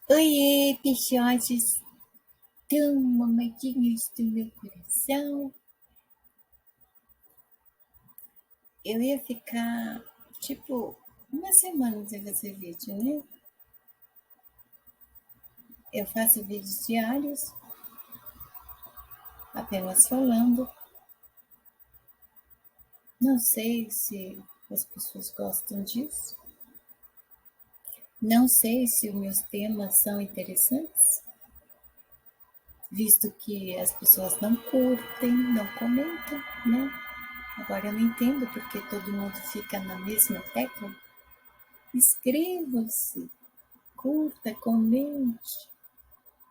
Oiê, peixotes tão mamadinhos do meu coração. Eu ia ficar, uma semana sem fazer vídeo, né? Eu faço vídeos diários, apenas falando. Não sei se as pessoas gostam disso. Não sei se os meus temas são interessantes, visto que as pessoas não curtem, não comentam, né? Agora eu não entendo porque todo mundo fica na mesma tecla. Inscreva-se, curta, comente,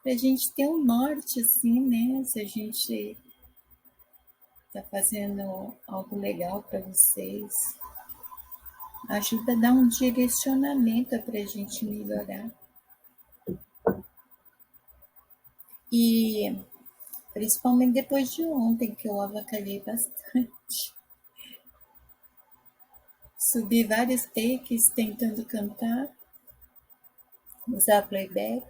pra gente ter um norte, assim, né? Se a gente tá fazendo algo legal para vocês, ajuda a dar um direcionamento pra gente melhorar. E principalmente depois de ontem, que eu avacalhei bastante. Subi vários takes tentando cantar, usar playback,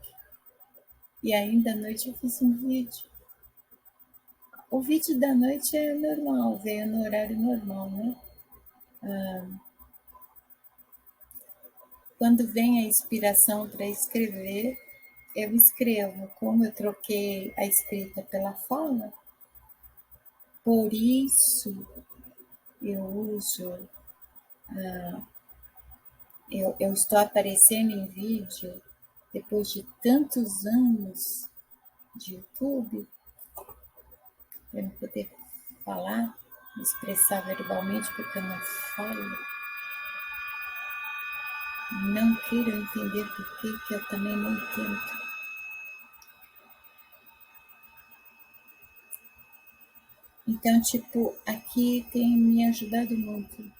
e ainda à noite eu fiz um vídeo. O vídeo da noite é normal, veio no horário normal, né? Quando vem a inspiração para escrever, eu escrevo. Como eu troquei a escrita pela fala, por isso eu uso, eu estou aparecendo em vídeo depois de tantos anos de YouTube, para eu poder falar, me expressar verbalmente, porque eu não falo. Não queiram entender por que eu também não entendo. Então, aqui tem me ajudado muito.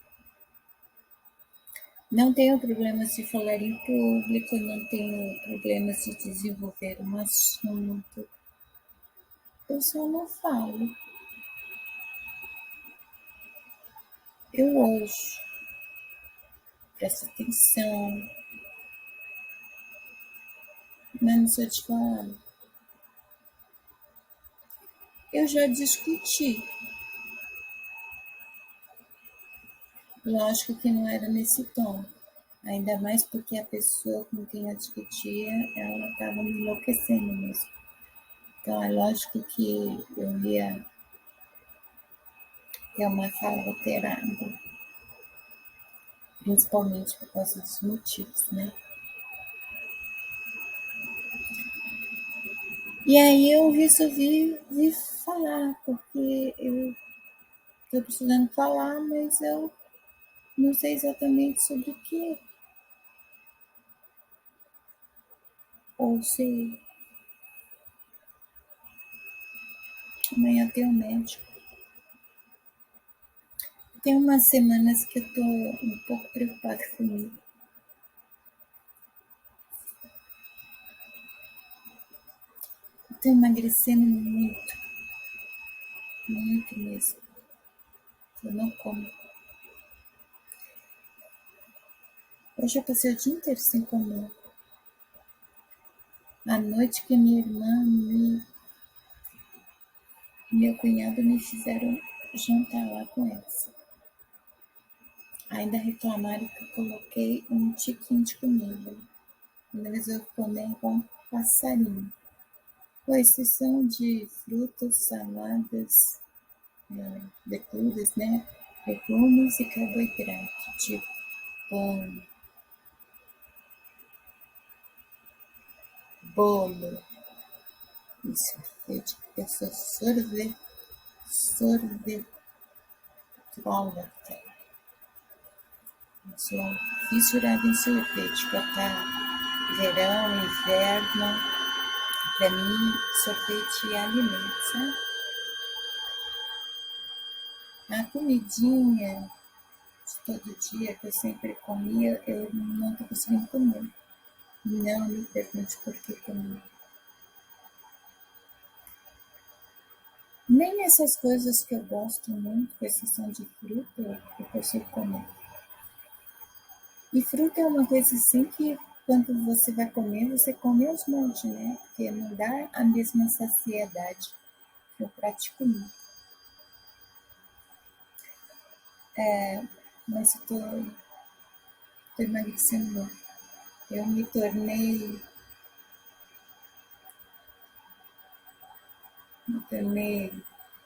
Não tenho problemas de falar em público, não tenho problemas de desenvolver um assunto. Eu só não falo. Eu ouço, presto atenção, mas não sou de falar. Eu já discuti. Lógico que não era nesse tom. Ainda mais porque a pessoa com quem eu discutia, ela estava me enlouquecendo mesmo. Então é lógico que eu ia ter uma fala alterada, principalmente por causa dos motivos, né? E aí eu resolvi vir falar, porque eu estou precisando falar, mas eu não sei exatamente sobre o que. Ou se amanhã tem um médico. Tem umas semanas que eu estou um pouco preocupada comigo. Estou emagrecendo muito, muito mesmo. Eu não como. Hoje eu passei o dia inteiro sem comer. À noite que minha irmã e meu cunhado me fizeram jantar lá com eles. Ainda reclamaram que eu coloquei um tiquinho de comida. Quando eles vão comer igual um passarinho. Com exceção de frutas, saladas, legumes, né? Legumes e carboidrato, tipo pão, bolo e sorvete. Eu sou sorvetólatra. Eu sou fissurada em sorvete, botar verão, inverno. Para mim, sorvete é alimento, sabe? A comidinha de todo dia que eu sempre comia, eu não estou conseguindo comer. Não me pergunte por que comer. Nem essas coisas que eu gosto muito, com exceção de fruta, eu consigo comer. E fruta é uma coisa assim que quando você vai comer, você come aos montes, né? Porque não dá a mesma saciedade que o prato de comida. Mas eu tô emagrecendo. Eu me tornei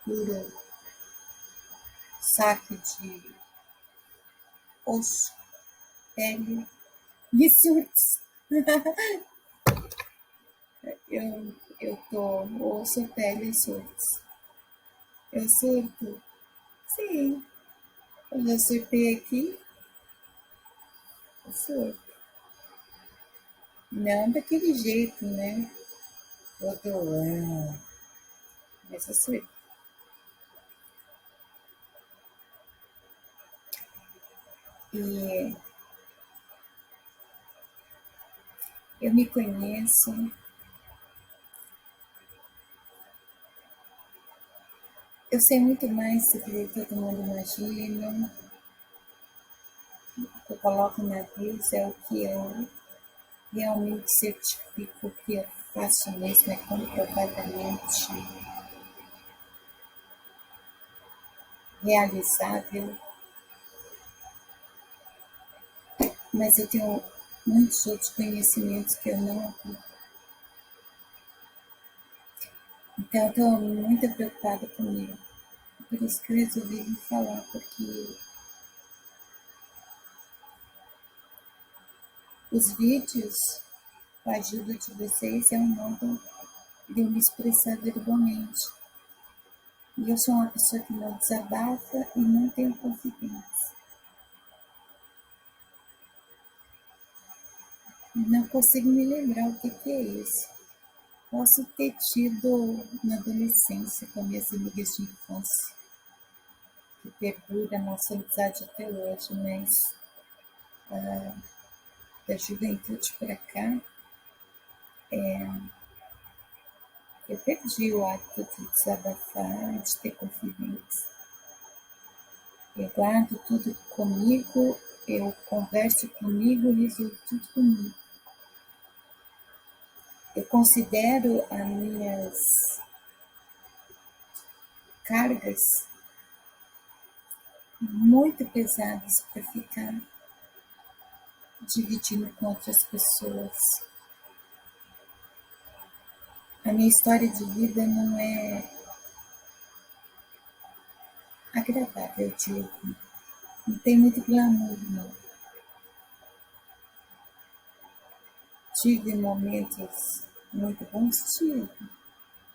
puro saco de osso, pele e surtos. Eu tô osso, pele e surtos. Eu surto? Sim. Eu já surtei aqui, eu surto. Não daquele jeito, né? Todo, mas eu surto. E eu me conheço, eu sei muito mais do que todo mundo imagina. O que eu coloco na vida é o que eu realmente certifico que eu faço mesmo, é comprovadamente realizável, mas eu tenho muitos outros conhecimentos que eu não aplico. Então, eu estou muito preocupada comigo. Por isso que eu resolvi vir falar, porque os vídeos, com a ajuda de vocês, é um modo de eu me expressar verbalmente. E eu sou uma pessoa que não desabafa e não tenho confidência. Não consigo me lembrar o que é isso. Posso ter tido na adolescência com minhas amigas de infância, que perdura a nossa amizade até hoje, mas da juventude para cá, eu perdi o hábito de desabafar, de ter confidência. Eu guardo tudo comigo, eu converso comigo, resolvo tudo comigo. Eu considero as minhas cargas muito pesadas para ficar dividindo com outras pessoas. A minha história de vida não é agradável, eu digo. Não tem muito glamour, não. Tive momentos muito bons, tive,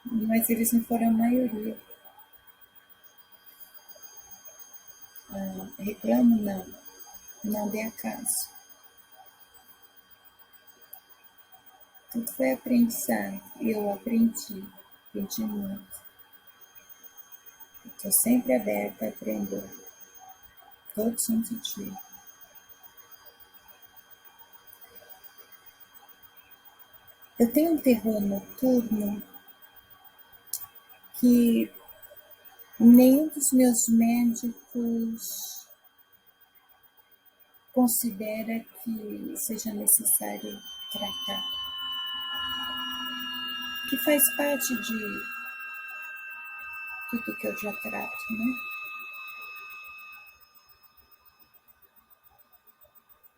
mas eles não foram a maioria. Reclamo, não. Não dê acaso. Tudo foi aprendizado. Eu aprendi muito. Estou sempre aberta a aprender, todo santo dia. Eu tenho um terror noturno que nenhum dos meus médicos considera que seja necessário tratar, que faz parte de tudo que eu já trato, né?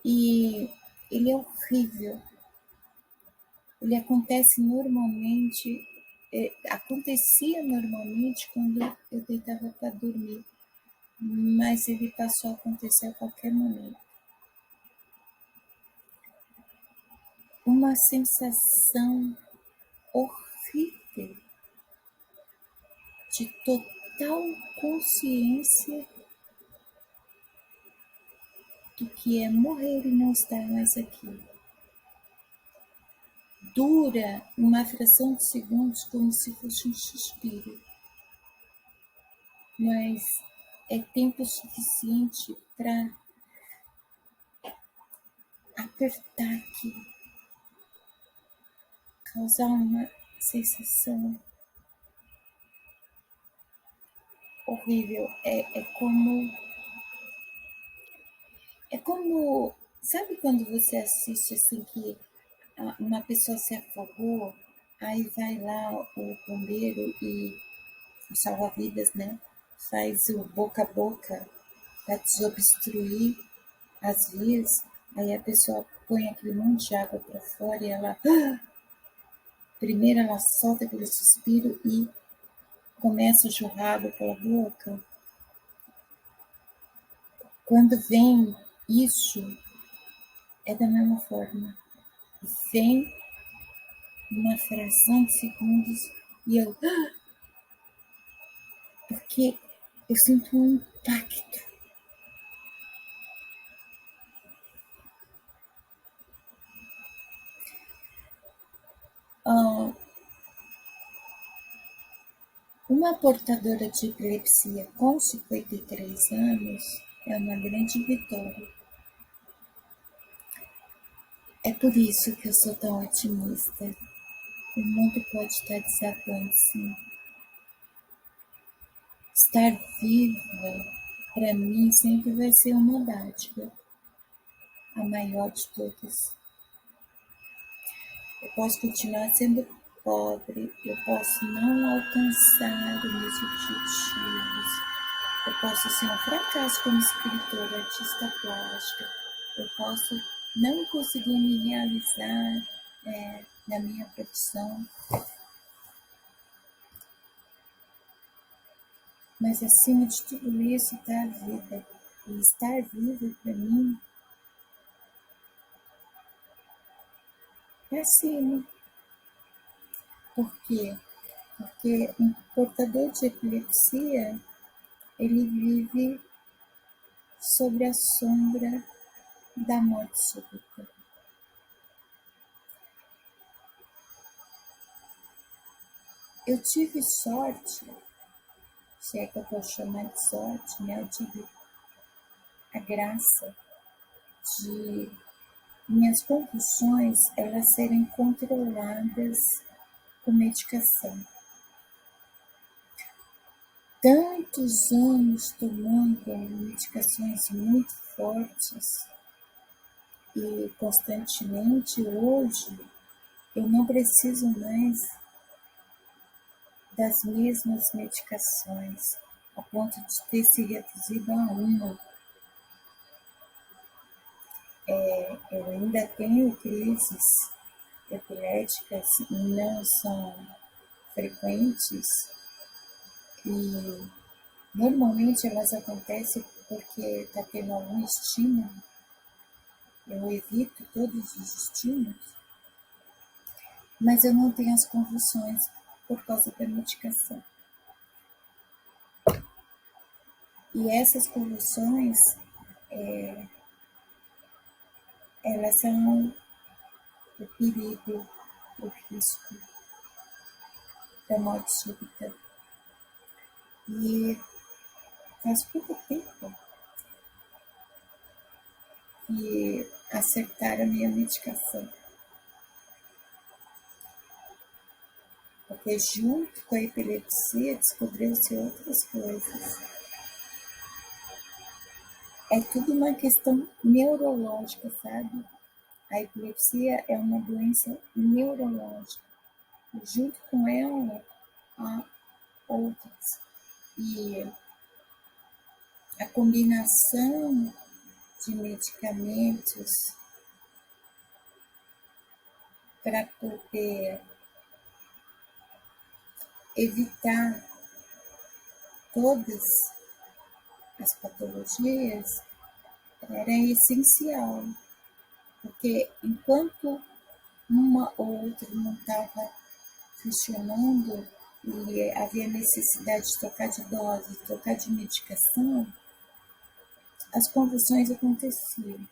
E ele é horrível. Ele acontecia normalmente quando eu deitava para dormir, mas ele passou a acontecer a qualquer momento. Uma sensação horrível de total consciência do que é morrer e não estar mais aqui. Dura uma fração de segundos como se fosse um suspiro, mas é tempo suficiente para apertar aqui, causar uma sensação horrível. É como Sabe quando você assiste assim que uma pessoa se afogou, aí vai lá o bombeiro e o salva-vidas, né? Faz o boca a boca para desobstruir as vias, aí a pessoa põe aquele monte de água para fora e ela primeiro ela solta aquele suspiro e começa a jorrar água pela boca. Quando vem isso, é da mesma forma. Vem uma fração de segundos e eu. Porque eu sinto um impacto. Ah, uma portadora de epilepsia com 53 anos é uma grande vitória. É por isso que eu sou tão otimista. O mundo pode estar desabando, sim. Estar viva, para mim, sempre vai ser uma dádiva, a maior de todas. Eu posso continuar sendo pobre, eu posso não alcançar os meus objetivos, eu posso ser um fracasso como escritora, artista plástica, eu posso não conseguir me realizar na minha profissão, mas acima de tudo isso está a vida. E estar vivo para mim é acima. Por quê? Porque um portador de epilepsia, ele vive sobre a sombra da morte súbita. Eu tive sorte, se é que eu posso chamar de sorte, né? Eu tive a graça de minhas convulsões elas serem controladas com medicação. Tantos anos tomando medicações muito fortes e constantemente, hoje eu não preciso mais das mesmas medicações, a ponto de ter se reduzido a uma. Eu ainda tenho crises epiléticas, não são frequentes e normalmente elas acontecem porque está tendo algum estímulo. Eu evito todos os estímulos, mas eu não tenho as convulsões por causa da medicação. E essas convulsões, elas são o perigo, o risco da morte súbita. E faz pouco tempo que acertaram a minha medicação. Porque junto com a epilepsia descobriu-se outras coisas. É tudo uma questão neurológica, sabe? A epilepsia é uma doença neurológica. E junto com ela, há outras. E a combinação de medicamentos para poder evitar todas as patologias era essencial, porque enquanto uma ou outra não estava funcionando e havia necessidade de trocar de dose, trocar de medicação, as convulsões aconteciam.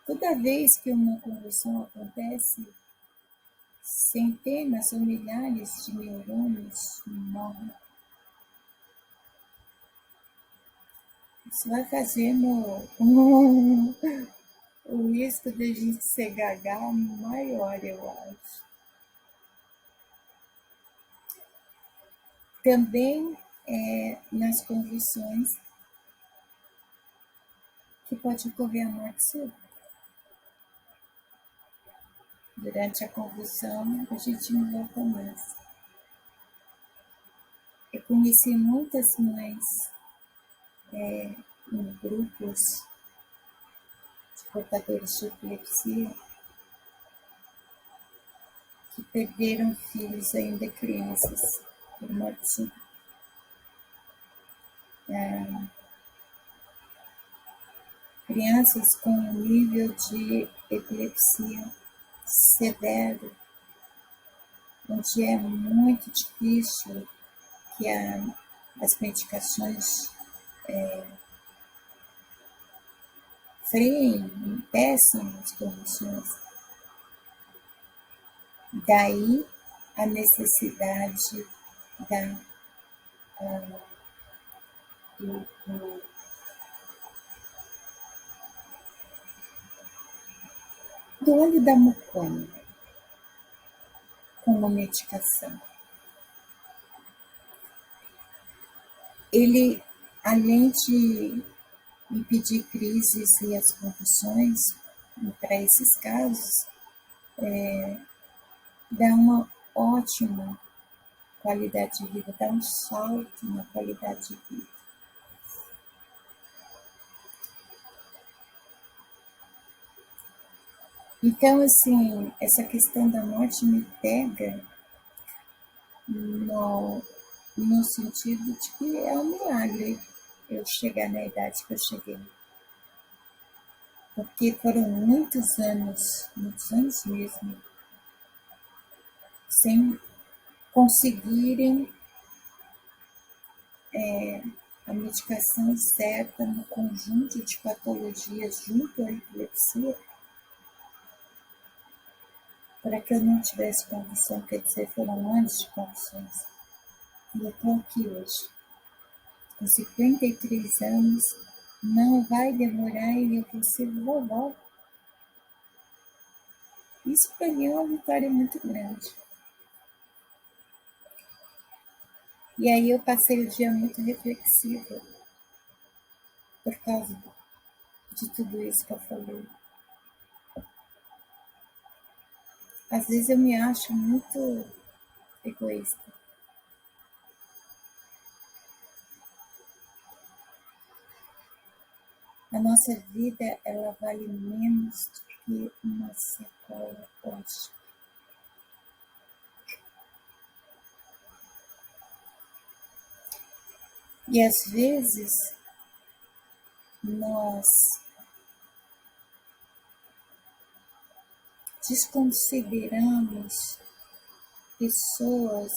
Toda vez que uma convulsão acontece, centenas ou milhares de neurônios morrem. Isso vai fazendo o risco de a gente ser gaga maior, eu acho. Também nas convulsões que pode ocorrer a morte súbita. Durante a convulsão, a gente não volta mais. Eu conheci muitas mães em grupos de portadores de epilepsia que perderam filhos ainda crianças por morte súbita. Crianças com nível de epilepsia severo, onde é muito difícil que as medicações freiem, impeçam as convulsões. Daí a necessidade do óleo da mucona como medicação. Ele, além de impedir crises e as convulsões, para esses casos, dá uma ótima qualidade de vida, dá um salto na qualidade de vida. Então, assim, essa questão da morte me pega no sentido de que é um milagre eu chegar na idade que eu cheguei. Porque foram muitos anos mesmo, sem conseguirem a medicação certa no conjunto de patologias junto à epilepsia, para que eu não tivesse convulsão, quer dizer, foram anos de convulsões. E eu estou aqui hoje, com 53 anos, não vai demorar e eu vou ser vovó. Isso para mim é uma vitória muito grande. E aí eu passei o dia muito reflexiva por causa de tudo isso que eu falei. Às vezes eu me acho muito egoísta. A nossa vida, ela vale menos do que uma sacola plástica. E às vezes nós desconsideramos pessoas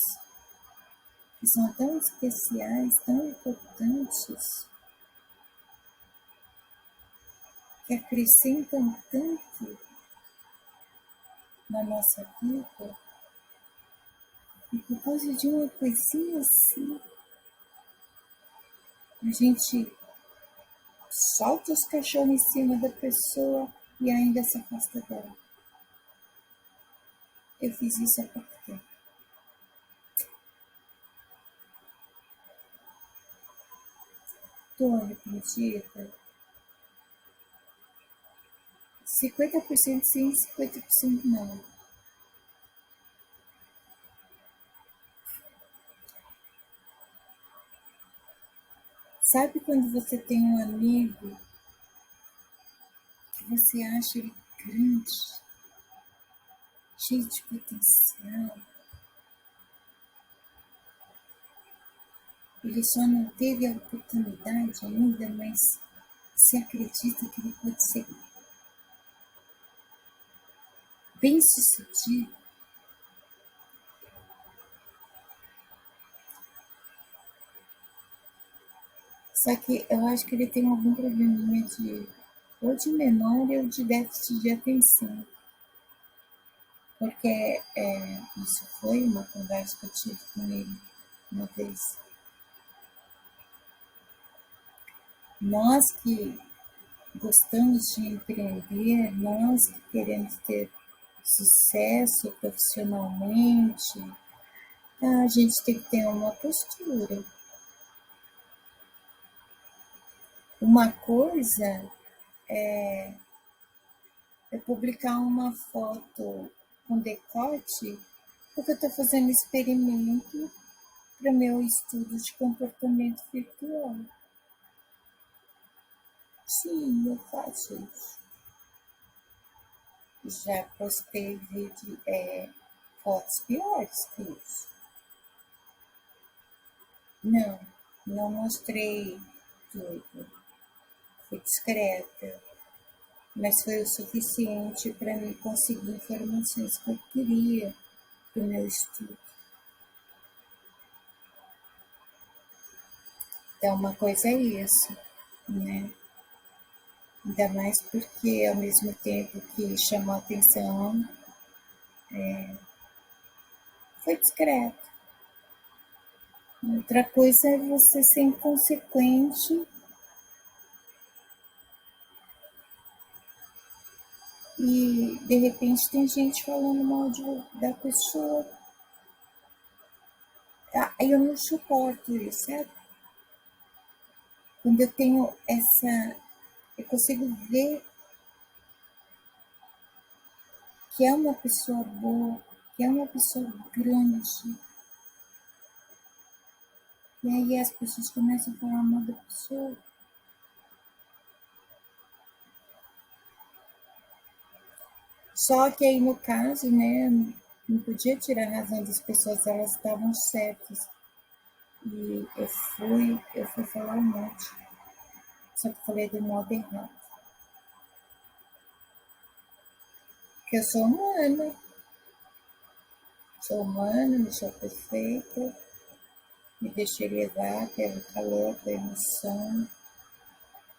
que são tão especiais, tão importantes, que acrescentam tanto na nossa vida, e por causa de uma coisinha assim, a gente solta os cachorros em cima da pessoa e ainda se afasta dela. Eu fiz isso há pouco tempo. Estou arrependida. 50% sim, 50% não. Sabe quando você tem um amigo que você acha ele grande, cheio de potencial? Ele só não teve a oportunidade ainda, mas você acredita que ele pode ser bem-sucedido? Só que eu acho que ele tem algum probleminha ou de memória ou de déficit de atenção. Porque isso foi uma conversa que eu tive com ele uma vez. Nós que gostamos de empreender, nós que queremos ter sucesso profissionalmente, a gente tem que ter uma postura. Uma coisa eu publicar uma foto com decote, porque eu estou fazendo experimento para meu estudo de comportamento virtual. Sim, eu faço isso. Já postei vídeo, fotos piores que isso. Não mostrei tudo. Fui discreta, mas foi o suficiente para me conseguir informações que eu queria para o meu estudo. Então, uma coisa é isso, né? Ainda mais porque, ao mesmo tempo que chamou a atenção, foi discreto. Outra coisa é você ser inconsequente e, de repente, tem gente falando mal da pessoa. Eu não suporto isso, sabe? Quando eu tenho eu consigo ver que é uma pessoa boa, que é uma pessoa grande. E aí as pessoas começam a falar mal da pessoa. Só que aí, no caso, né, não podia tirar a razão das pessoas, elas estavam certas. E eu fui falar um monte. Só que eu falei do modo errado. Porque eu sou humana. Sou humana, não sou perfeita. Me deixei levar pelo calor da emoção.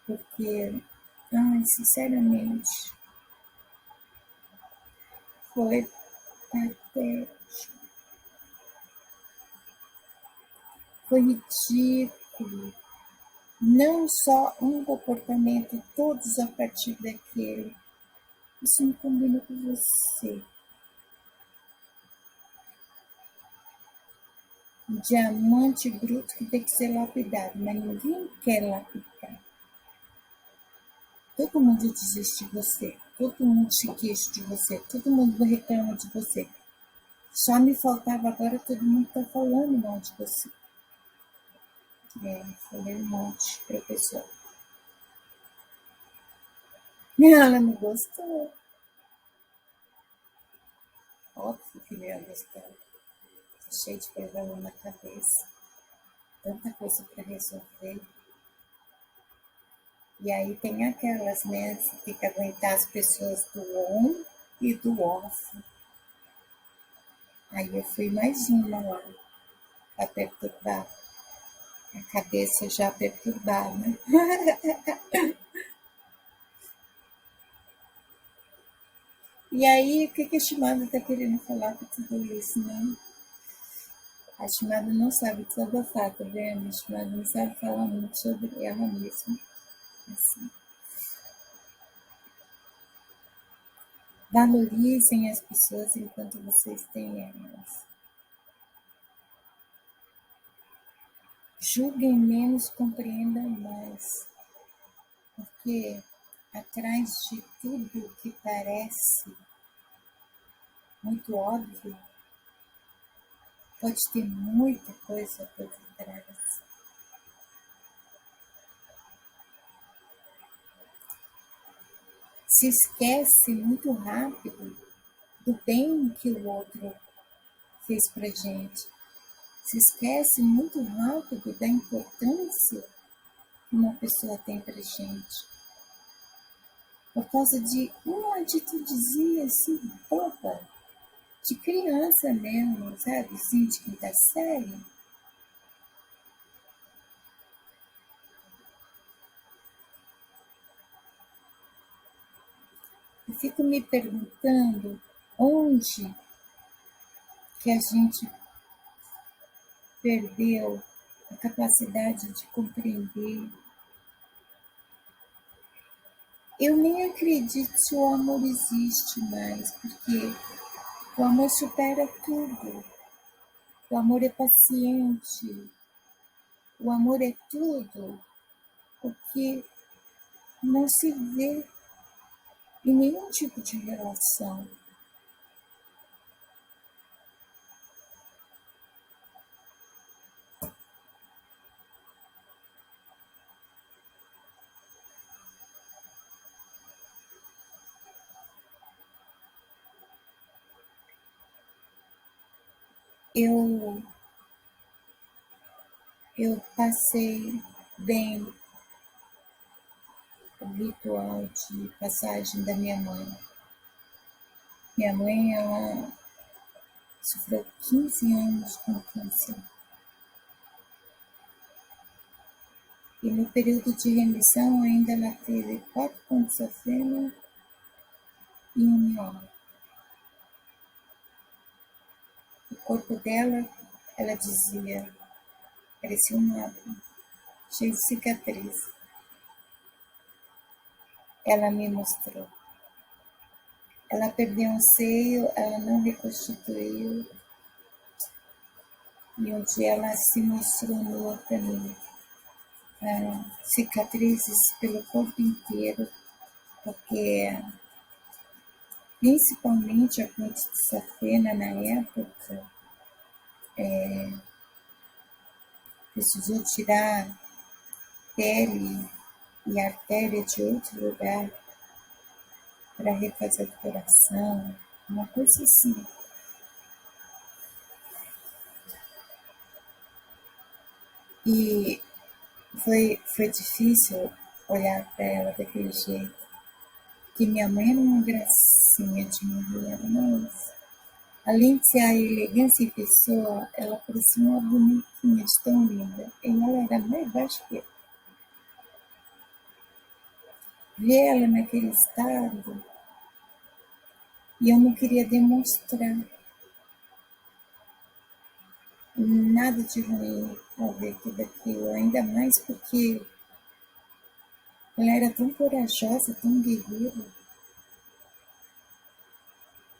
Porque, sinceramente, foi patético. Foi ridículo. Não só um comportamento, todos a partir daquele. Isso não combina com você. Um diamante bruto que tem que ser lapidado, mas ninguém quer lapidar. Todo mundo desiste de você, todo mundo se queixa de você, todo mundo reclama de você. Só me faltava agora todo mundo tá falando mal de você. Falei um monte pra pessoa. Ela não gostou. Óbvio que não ia gostar. Tô cheio de problema na cabeça. Tanta coisa para resolver. E aí tem aquelas, né? Você tem que aguentar as pessoas do on e do off. Aí eu fui mais uma lá, para perturbar. A cabeça já perturbada. E aí, o que a Shimada está querendo falar com tudo isso, né? A Shimada não sabe desabafar, tá vendo? A Shimada não sabe falar muito sobre ela mesma. Assim. Valorizem as pessoas enquanto vocês têm elas. Julguem menos, compreendam mais. Porque atrás de tudo que parece muito óbvio, pode ter muita coisa por detrás. Se esquece muito rápido do bem que o outro fez pra gente. Se esquece muito rápido da importância que uma pessoa tem pra gente. Por causa de uma atitudezinha assim, boba, de criança mesmo, sabe? Assim, de quinta série. Eu fico me perguntando onde que a gente perdeu a capacidade de compreender. Eu nem acredito se o amor existe mais, porque o amor supera tudo. O amor é paciente. O amor é tudo o que não se vê em nenhum tipo de relação. Eu, eu passei bem o ritual de passagem da minha mãe. Minha mãe, ela sofreu 15 anos com câncer. E no período de remissão ainda ela teve 4 pontos de safena e um mioma. O corpo dela, ela dizia, parecia um mapa, cheio de cicatriz. Ela me mostrou. Ela perdeu um seio, ela não reconstituiu. E um dia ela se mostrou nua para mim. Cicatrizes pelo corpo inteiro, porque principalmente a ponte de safena na época precisou tirar pele e artéria de outro lugar para refazer o coração, uma coisa assim. E foi difícil olhar para ela daquele jeito, que minha mãe era uma gracinha de mulher, mas além de ser a elegância em pessoa, ela parecia uma bonequinha de tão linda. E ela era mais baixa que eu. Ver ela naquele estado, e eu não queria demonstrar nada de ruim ao ver tudo aquilo, ainda mais porque ela era tão corajosa, tão guerreira.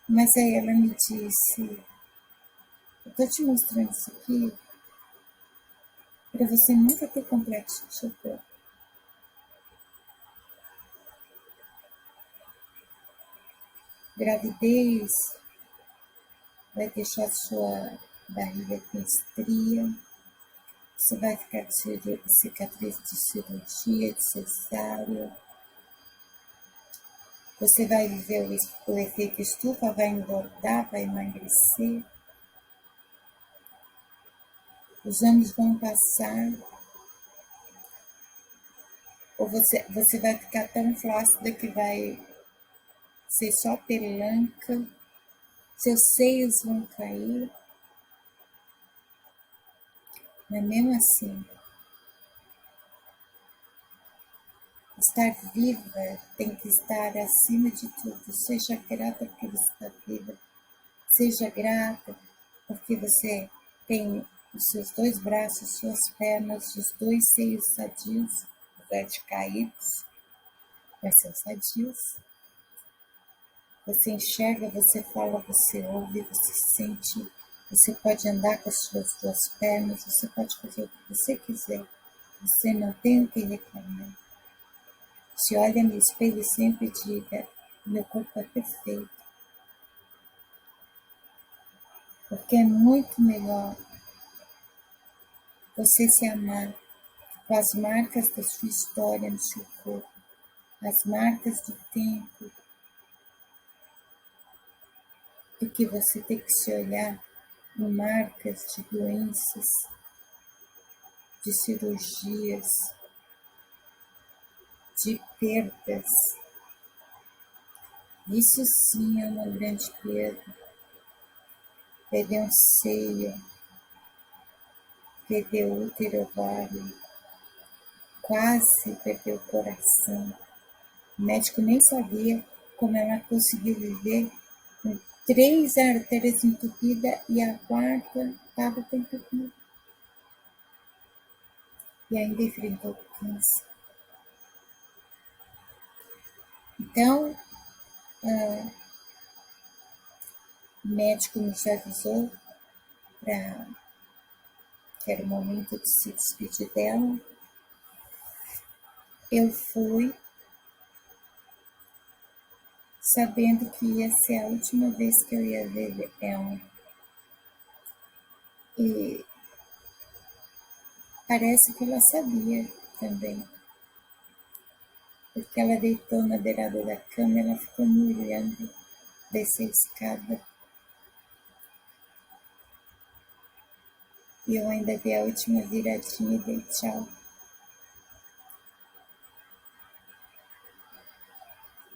Mas aí ela me disse, eu tô te mostrando isso aqui para você nunca ter complexo de chefão. Gravidez vai deixar sua barriga com estria, você vai ficar com cicatriz de cirurgia, de cesárea, você vai viver o efeito estufa, vai engordar, vai emagrecer, os anos vão passar, ou você vai ficar tão flácida que vai ser só pelanca, seus seios vão cair, mas mesmo assim, estar viva tem que estar acima de tudo. Seja grata porque você está viva. Seja grata porque você tem os seus 2 braços, suas pernas, os 2 seios sadios, apesar de caídos, mas são sadios. Você enxerga, você fala, você ouve, você sente. Você pode andar com as suas 2 pernas, você pode fazer o que você quiser. Você não tem o que reclamar. Se olha no espelho e sempre diga, meu corpo é perfeito. Porque é muito melhor você se amar com as marcas da sua história no seu corpo, as marcas do tempo, do que você ter que se olhar com marcas de doenças, de cirurgias, de perdas. Isso sim é uma grande perda. Perder um seio, perder o útero ovário, quase perdeu o coração. O médico nem sabia como ela conseguiu viver com 3 artérias entupidas e a 4ª estava entupida. E ainda enfrentou o câncer. Então, o médico nos avisou que era o momento de se despedir dela. Eu fui, sabendo que ia ser a última vez que eu ia ver ela. E parece que ela sabia também, porque ela deitou na beirada da cama e ela ficou me olhando descer a escada. E eu ainda dei a última viradinha e dei tchau.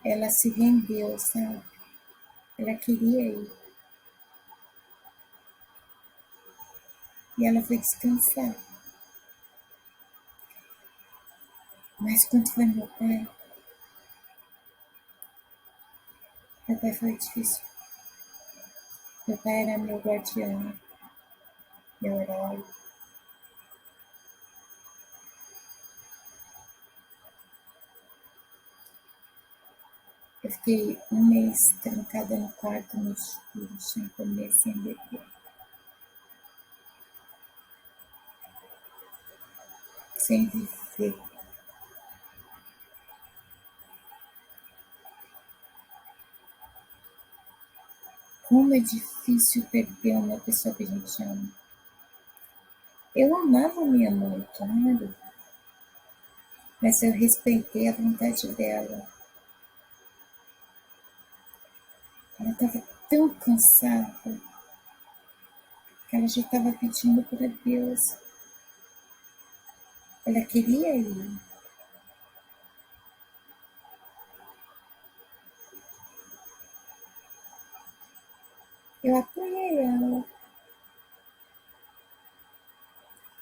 Ela se rendeu, sabe? Ela queria ir. E ela foi descansar. Mas quando foi meu pai foi difícil. Meu pai era meu guardião, meu herói. Eu fiquei um mês trancada no quarto, no escuro, sem comer, sem beber. Sem viver. Como é difícil perder uma pessoa que a gente ama. Eu amava minha mãe, claro, mas eu respeitei a vontade dela. Ela estava tão cansada que ela já estava pedindo para Deus. Ela queria ir. Eu apoiei ela.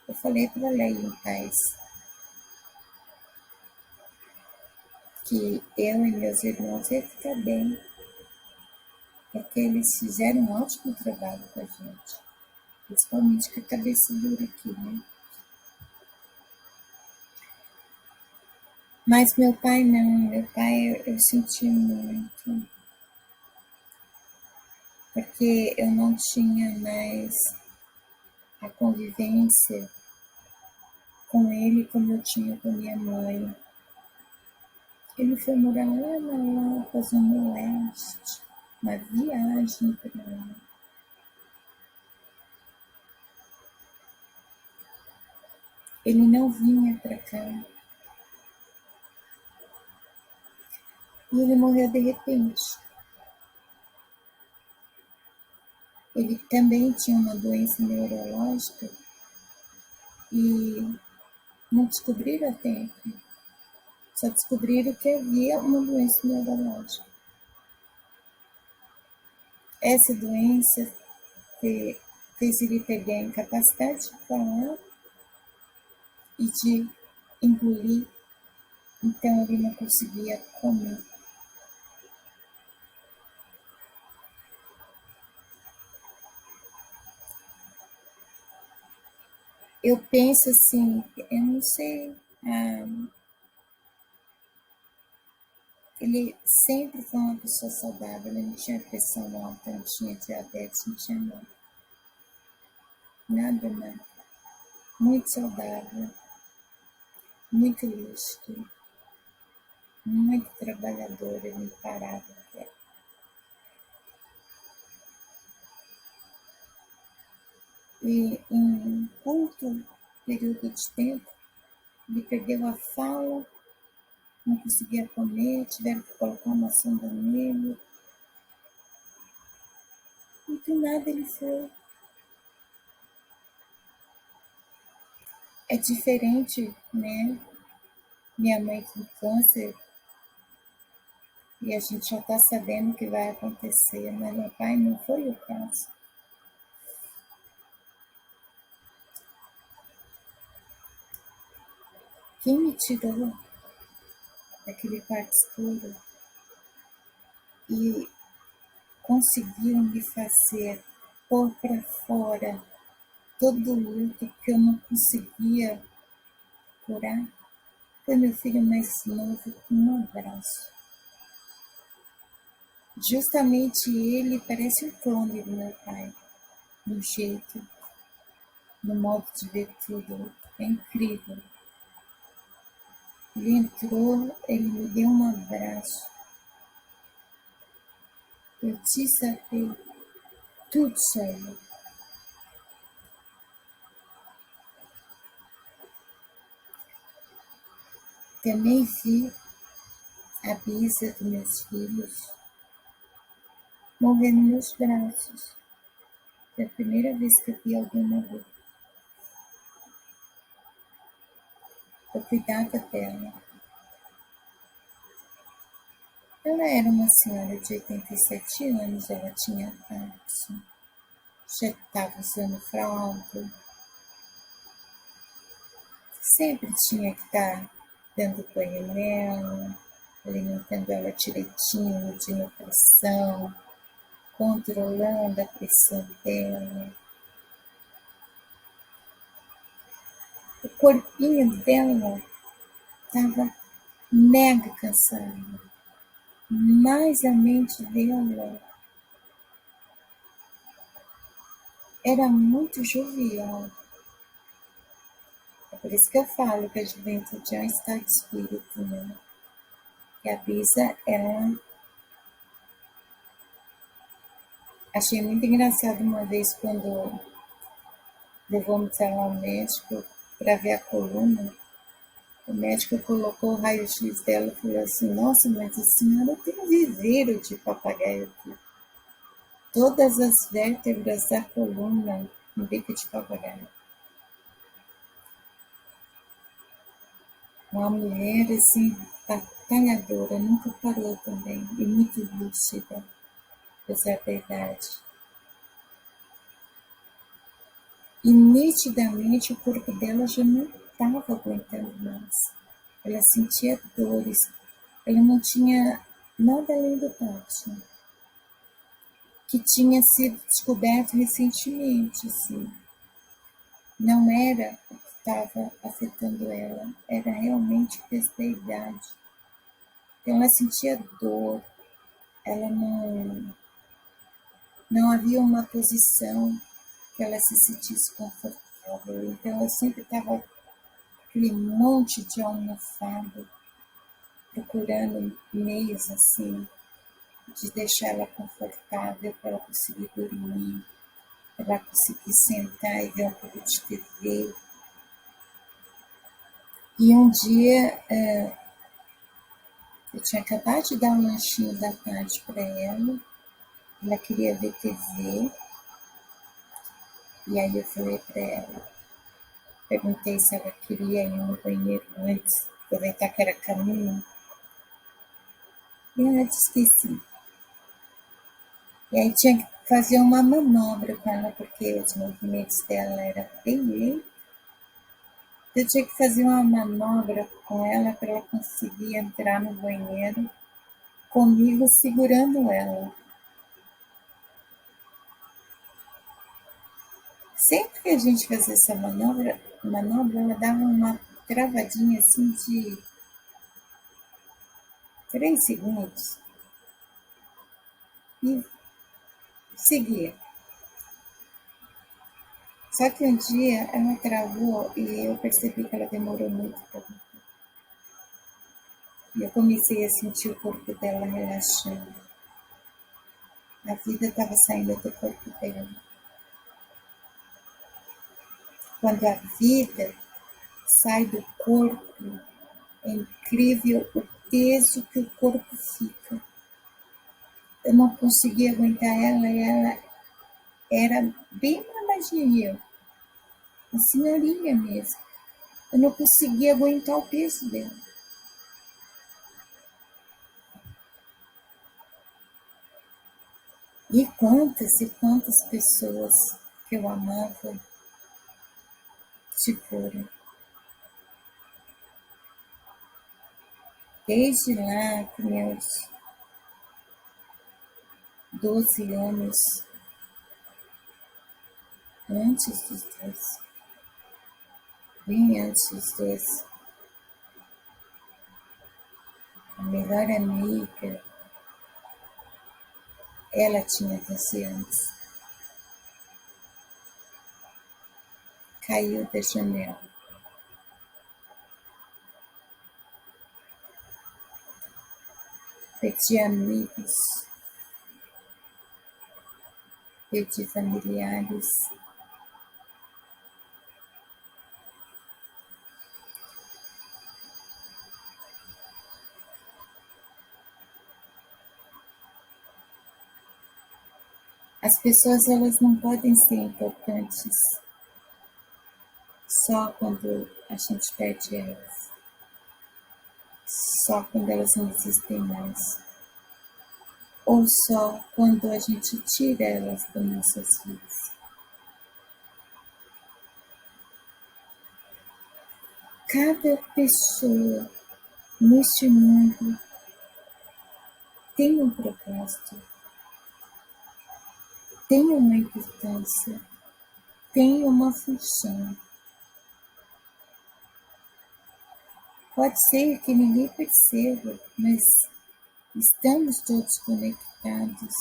Eu falei para ela ir em paz. Que eu e meus irmãos ia ficar bem. Porque eles fizeram um ótimo trabalho com a gente. Principalmente com a cabeça dura aqui, né? Mas meu pai não. Meu pai eu senti muito. Porque eu não tinha mais a convivência com ele como eu tinha com minha mãe. Ele foi morar lá na Lapa, Zona Oeste, uma viagem para lá. Ele não vinha para cá. E ele morreu de repente. Ele também tinha uma doença neurológica e não descobriram a tempo. Só descobriram que havia uma doença neurológica. Essa doença fez ele perder a incapacidade de falar e de engolir, então ele não conseguia comer. Eu penso assim, eu não sei, ele sempre foi uma pessoa saudável, ele não tinha pressão alta, não tinha diabetes, não tinha nada, nada. Muito saudável, muito lúcido, muito trabalhador, ele não parava. E em um curto período de tempo, ele perdeu a fala, não conseguia comer, tiveram que colocar uma sonda nele. E do nada ele foi. É diferente, né? Minha mãe com câncer, e a gente já está sabendo o que vai acontecer, mas meu pai não foi o caso. Quem me tirou daquele quarto escuro e conseguiu me fazer pôr para fora todo o luto que eu não conseguia curar foi meu filho mais novo com um abraço. Justamente ele parece um clone do meu pai, no jeito, no modo de ver tudo. É incrível. Ele entrou, ele me deu um abraço. Eu desabei tudo saiu. Também vi a bisa dos meus filhos morrer nos meus braços. Foi a primeira vez que eu vi alguém morrer. Eu cuidava dela. Ela era uma senhora de 87 anos, ela tinha Parkinson, já estava usando fralda, sempre tinha que estar dando banho nela, alimentando ela direitinho, medindo a pressão, controlando a pressão dela. O corpinho dela estava mega cansado, mas a mente dela era muito jovial. É por isso que eu falo que a juventude é um estado de espírito, né? Que a Bisa, ela... Achei muito engraçado uma vez quando levamos ela ao médico para ver a coluna. O médico colocou o raio-x dela e falou assim: nossa, mas a senhora tem um viveiro de papagaio aqui. Todas as vértebras da coluna em bico de papagaio. Uma mulher assim, batalhadora, nunca parou também, e muito lúcida, apesar da idade. E nitidamente o corpo dela já não estava aguentando mais. Ela sentia dores, ela não tinha nada além do Parkinson, que tinha sido descoberto recentemente, assim. Não era o que estava afetando ela, era realmente o peso da idade. Então ela sentia dor, ela não havia uma posição que ela se sentisse confortável. Então ela sempre estava aquele monte de almofada, procurando meios assim de deixar ela confortável para ela conseguir dormir, para ela conseguir sentar e ver um pouco de TV. E um dia eu tinha acabado de dar um lanchinho da tarde para ela queria ver TV, e aí eu falei para ela, perguntei se ela queria ir no banheiro antes, aproveitar que era caminho, e ela disse que sim. E aí tinha que fazer uma manobra com ela, porque os movimentos dela eram bem lentos. Eu tinha que fazer uma manobra com ela para ela conseguir entrar no banheiro comigo segurando ela. Sempre que a gente fazia essa manobra ela dava uma travadinha assim de 3 segundos e seguia. Só que um dia ela travou e eu percebi que ela demorou muito para voltar. E eu comecei a sentir o corpo dela relaxando. A vida estava saindo do corpo dela. Quando a vida sai do corpo, é incrível o peso que o corpo fica. Eu não conseguia aguentar ela e ela era bem mamadinha, uma senhorinha mesmo. Eu não conseguia aguentar o peso dela. E quantas pessoas que eu amava se foram. Desde lá, com meus 12 anos, antes dos dois, bem antes dos dois, a melhor amiga, ela tinha 12 anos, caiu da janela. Perdi amigos, perdi familiares. As pessoas, elas não podem ser importantes só quando a gente perde elas, só quando elas não existem mais, ou só quando a gente tira elas das nossas vidas. Cada pessoa neste mundo tem um propósito, tem uma importância, tem uma função. Pode ser que ninguém perceba, mas estamos todos conectados.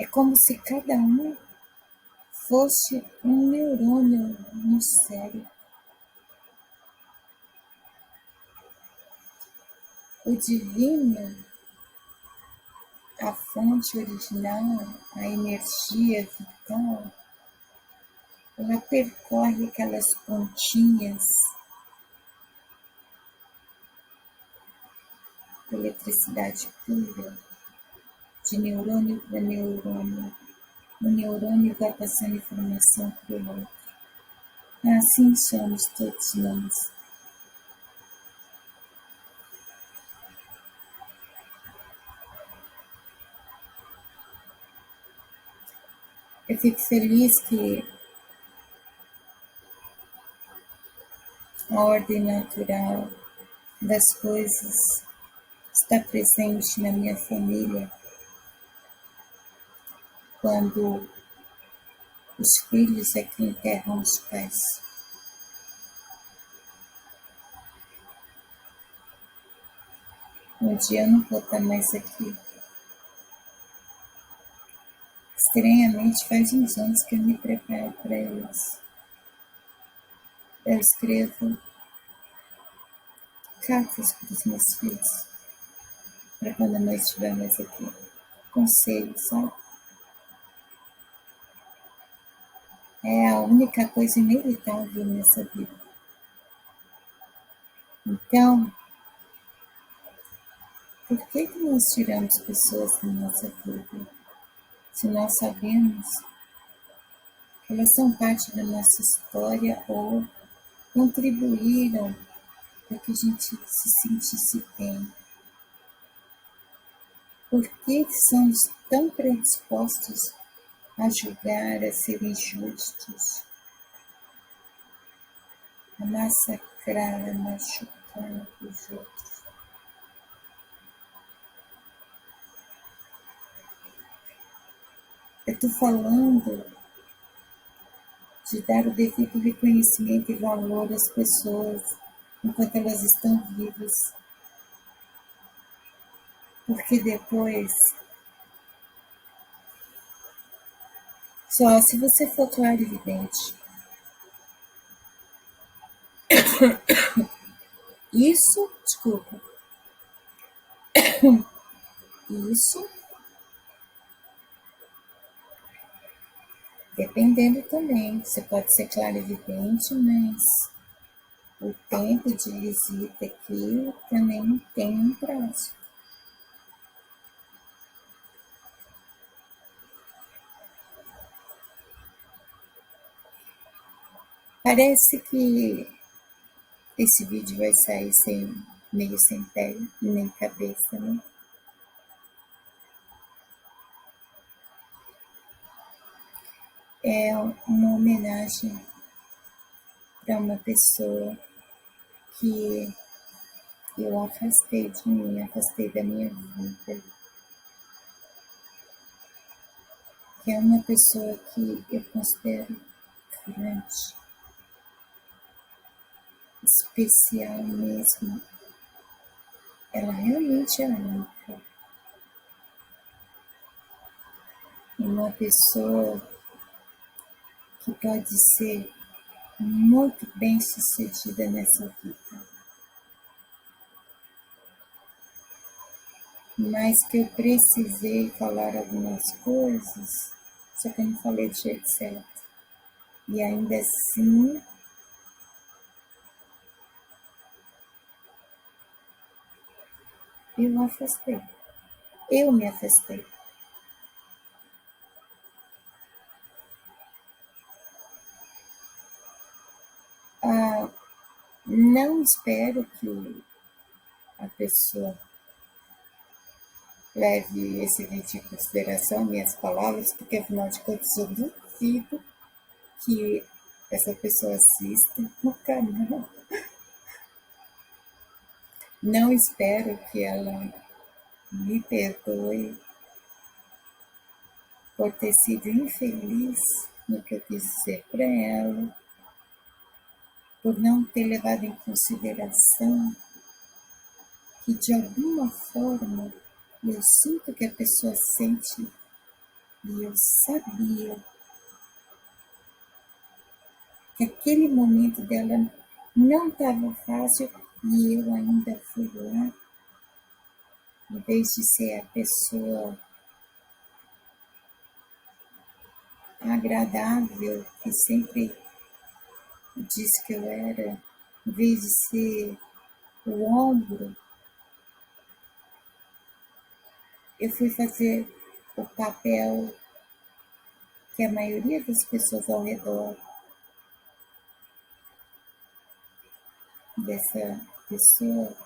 É como se cada um fosse um neurônio no cérebro. O divino, a fonte original, a energia vital, ela percorre aquelas pontinhas de eletricidade pura, de neurônio para neurônio. O neurônio vai passando informação para o outro. Assim somos todos nós. Eu fico feliz que a ordem natural das coisas está presente na minha família quando os filhos é que enterram os pais. Um dia eu não vou estar mais aqui. Estranhamente, faz uns anos que eu me preparo para isso. Eu escrevo cartas para os meus filhos, para quando eu não estiver mais aqui. Conselhos, sabe? É a única coisa inevitável nessa vida. Então, por que nós tiramos pessoas da nossa vida, se nós sabemos que elas são parte da nossa história ou contribuíram para que a gente se sentisse bem? Por que somos tão predispostos a julgar, a ser injustos, a massacrar, a machucar os outros? Eu estou falando de dar o devido reconhecimento e valor às pessoas enquanto elas estão vivas, porque depois, só se você for clarividente, desculpa, isso, dependendo também, você pode ser clarividente, mas o tempo de visita aqui também tem um prazo. Parece que esse vídeo vai sair meio sem pé nem cabeça, né? É uma homenagem para uma pessoa que eu afastei de mim, afastei da minha vida. Que é uma pessoa que eu considero grande, especial mesmo. Ela realmente é única. Uma pessoa que pode ser muito bem sucedida nessa vida. mas que eu precisei falar algumas coisas, só que eu não falei do jeito certo. E ainda assim, eu afastei. Eu me afastei. Ah, não espero que a pessoa leve esse vídeo em consideração, minhas palavras, porque afinal de contas eu duvido que essa pessoa assista no canal. Não espero que ela me perdoe por ter sido infeliz no que eu quis dizer para ela, por não ter levado em consideração que de alguma forma eu sinto que a pessoa sente e eu sabia que aquele momento dela não estava fácil e eu ainda fui lá, em vez de ser a pessoa agradável que sempre disse que eu era, em vez de ser o ombro, eu fui fazer o papel que a maioria das pessoas ao redor dessa pessoa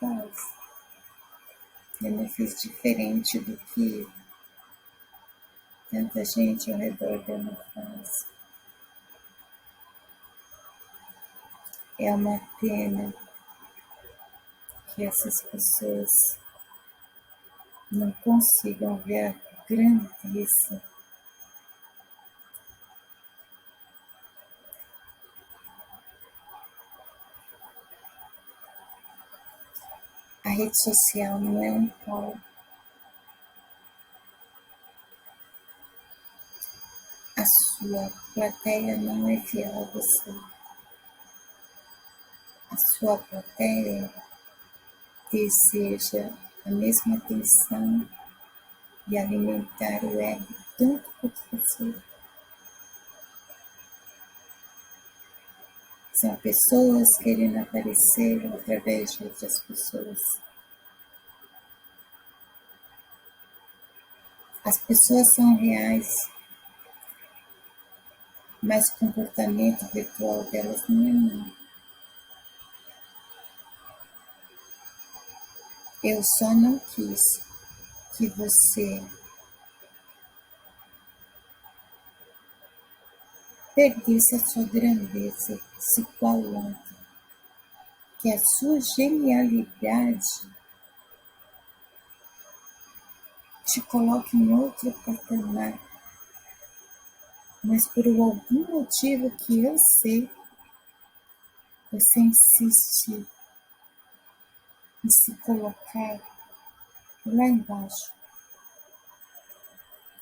faz. Eu não fiz diferente do que tanta gente ao redor dela faz. É uma pena que essas pessoas não consigam ver a grandeza. A rede social não é um palco. A sua plateia não é fiel a você. A sua plateia deseja a mesma atenção e alimentar o ego tanto quanto você. São pessoas querendo aparecer através de outras pessoas. As pessoas são reais, mas o comportamento virtual delas não é não. Eu só não quis que você perdesse a sua grandeza, se igualando, que a sua genialidade te coloque em outro patamar, mas por algum motivo que eu sei, você insiste em se colocar lá embaixo.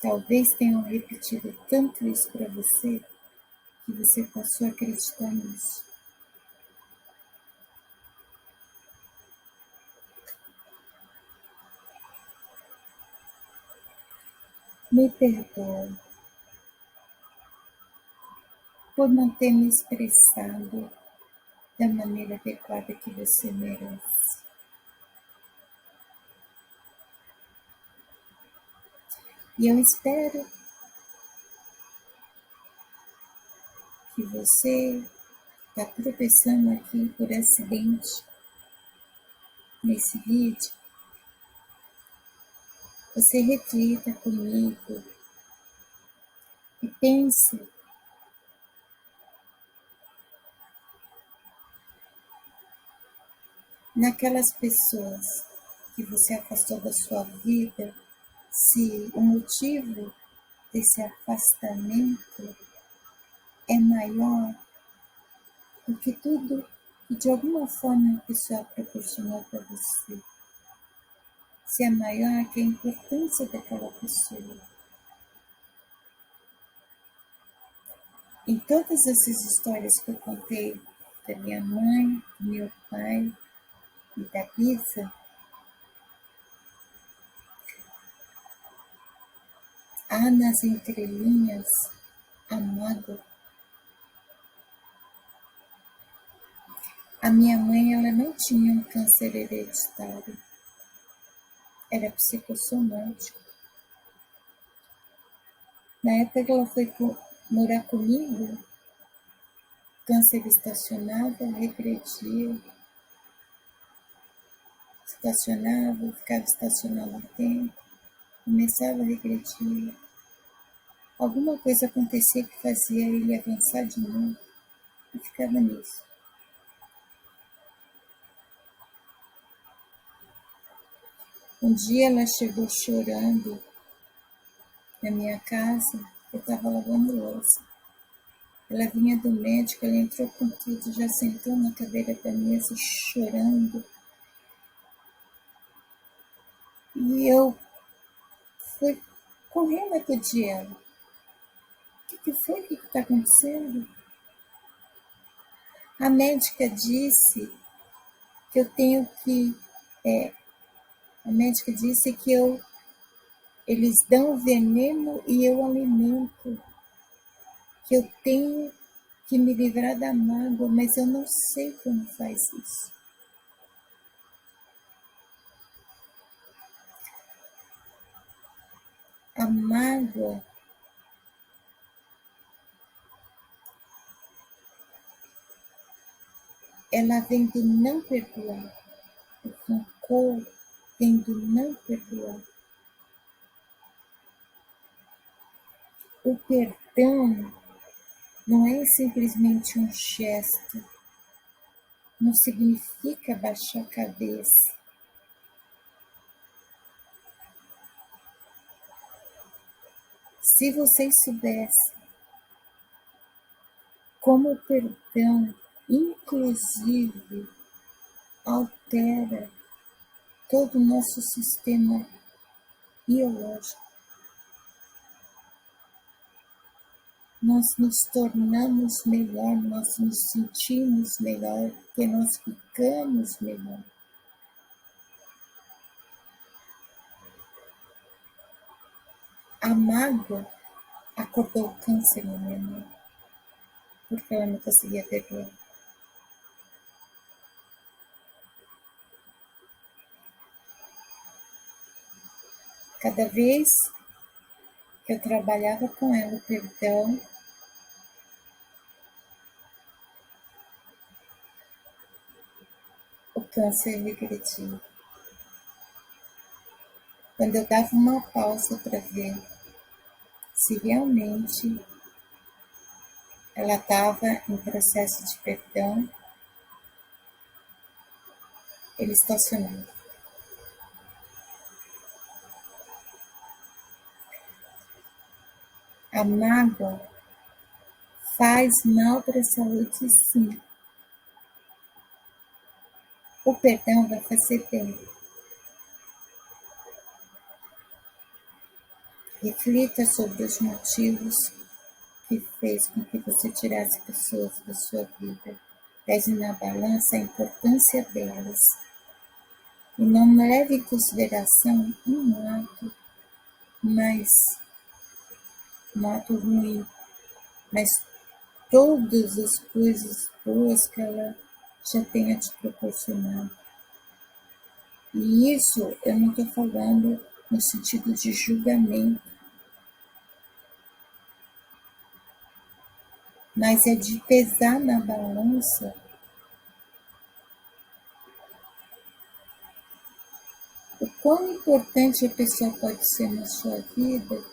Talvez tenham repetido tanto isso para você que você passou a acreditar nisso. Me perdoe por não ter me expressado da maneira adequada que você merece. E eu espero que você está tropeçando aqui por acidente nesse vídeo, você reflita comigo e pense naquelas pessoas que você afastou da sua vida, se o motivo desse afastamento é maior do que tudo que de alguma forma a pessoa proporcionou para você. Se é maior que a importância daquela pessoa. Em todas essas histórias que eu contei da minha mãe, do meu pai e da Bisa, há nas entrelinhas a mágoa. A minha mãe, ela não tinha um câncer hereditário, era psicossomático. Na época que ela foi morar comigo, câncer estacionava, regredia, estacionava, ficava estacionado um tempo, começava a regredir. Alguma coisa acontecia que fazia ele avançar de novo e ficava nisso. Um dia ela chegou chorando na minha casa, eu estava lavando louça. Ela vinha do médico, ela entrou com tudo, já sentou na cadeira da mesa chorando. E eu fui correndo acudir ela. O que foi? O que está acontecendo? A médica disse que eu tenho que... a médica disse que eles dão veneno e eu alimento. Que eu tenho que me livrar da mágoa, mas eu não sei como faz isso. A mágoa, ela vem do não perdoar. O rancor vem do não perdoar. O perdão não é simplesmente um gesto, não significa baixar a cabeça. Se vocês soubessem como o perdão, inclusive, altera todo o nosso sistema biológico, nós nos tornamos melhor, nós nos sentimos melhor, porque nós ficamos melhor. A mágoa acordou o câncer na minha mãe, porque ela não conseguia perdoar. Cada vez que eu trabalhava com ela o perdão, o câncer regredia. Quando eu dava uma pausa para ver se realmente ela estava em processo de perdão, ele estacionava. A mágoa faz mal para a saúde, sim. O perdão vai fazer bem. Reflita sobre os motivos que fez com que você tirasse pessoas da sua vida. Pese na balança a importância delas. E não leve em consideração um ato, mas um ato ruim, mas todas as coisas boas que ela já tenha te proporcionado. E isso eu não estou falando no sentido de julgamento, mas é de pesar na balança o quão importante a pessoa pode ser na sua vida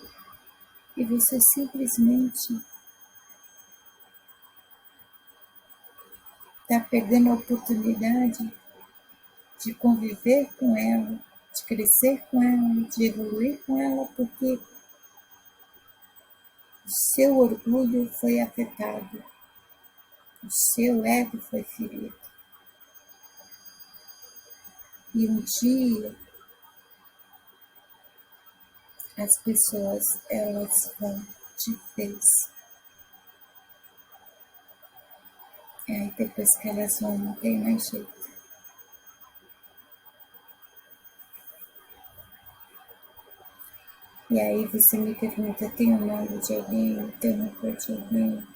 e você simplesmente está perdendo a oportunidade de conviver com ela, de crescer com ela, de evoluir com ela, porque o seu orgulho foi afetado, o seu ego foi ferido. E um dia as pessoas, elas vão de vez. E aí depois que elas vão, não tem mais jeito. E aí você me pergunta, tem o nome de alguém, tem uma cor de alguém?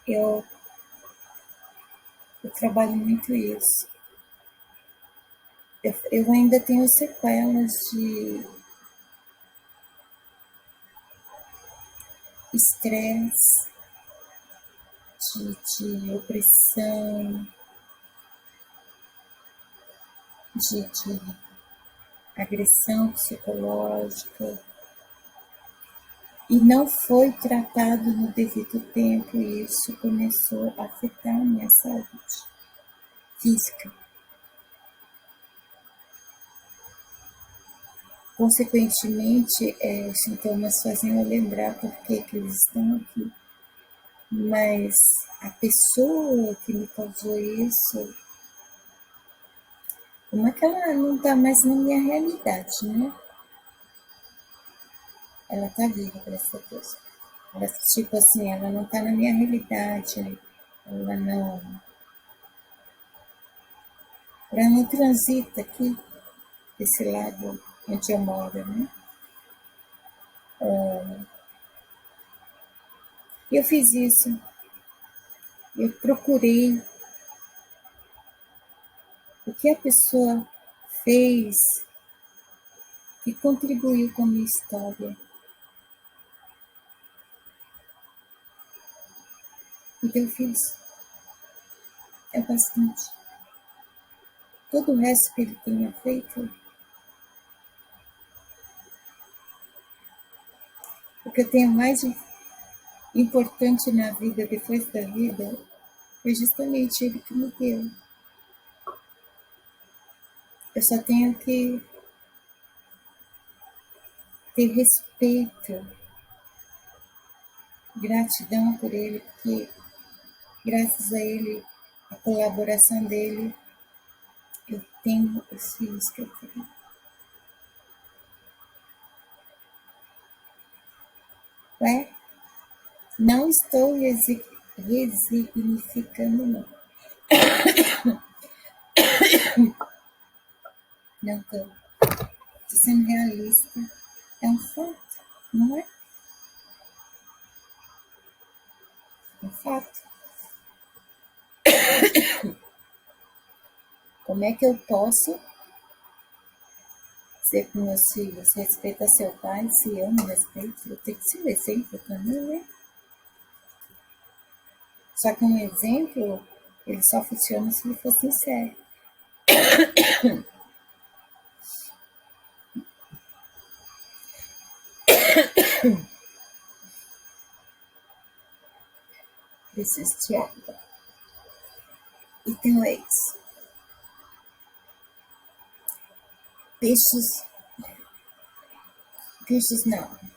Eu trabalho muito isso. Eu ainda tenho sequelas de estresse, de opressão, de agressão psicológica, e não foi tratado no devido tempo, e isso começou a afetar a minha saúde física. Consequentemente, os sintomas fazem eu lembrar por que eles estão aqui. Mas a pessoa que me causou isso, como é que ela não está mais na minha realidade, né? Ela está viva, graças a Deus. Ela, tipo assim, ela não está na minha realidade, ela não transita aqui, desse lado onde eu moro, né? Eu fiz isso, eu procurei o que a pessoa fez que contribuiu com a minha história. Então eu fiz, é bastante. Todo o resto que ele tenha feito, o que eu tenho mais importante na vida, depois da vida, foi justamente ele que me deu. Eu só tenho que ter respeito, gratidão por ele, porque graças a ele, a colaboração dele, eu tenho os filhos que eu tenho. Ué? Não estou resignificando, não. Não estou. Estou sendo realista. É um fato, não é? É um fato. Como é que eu posso dizer para meus filhos, respeita seu pai, se eu não respeito? Eu tenho que ser um exemplo também, né? Só que um exemplo, ele só funciona se ele for sincero. Preciso de água. Item 8. Peixes não.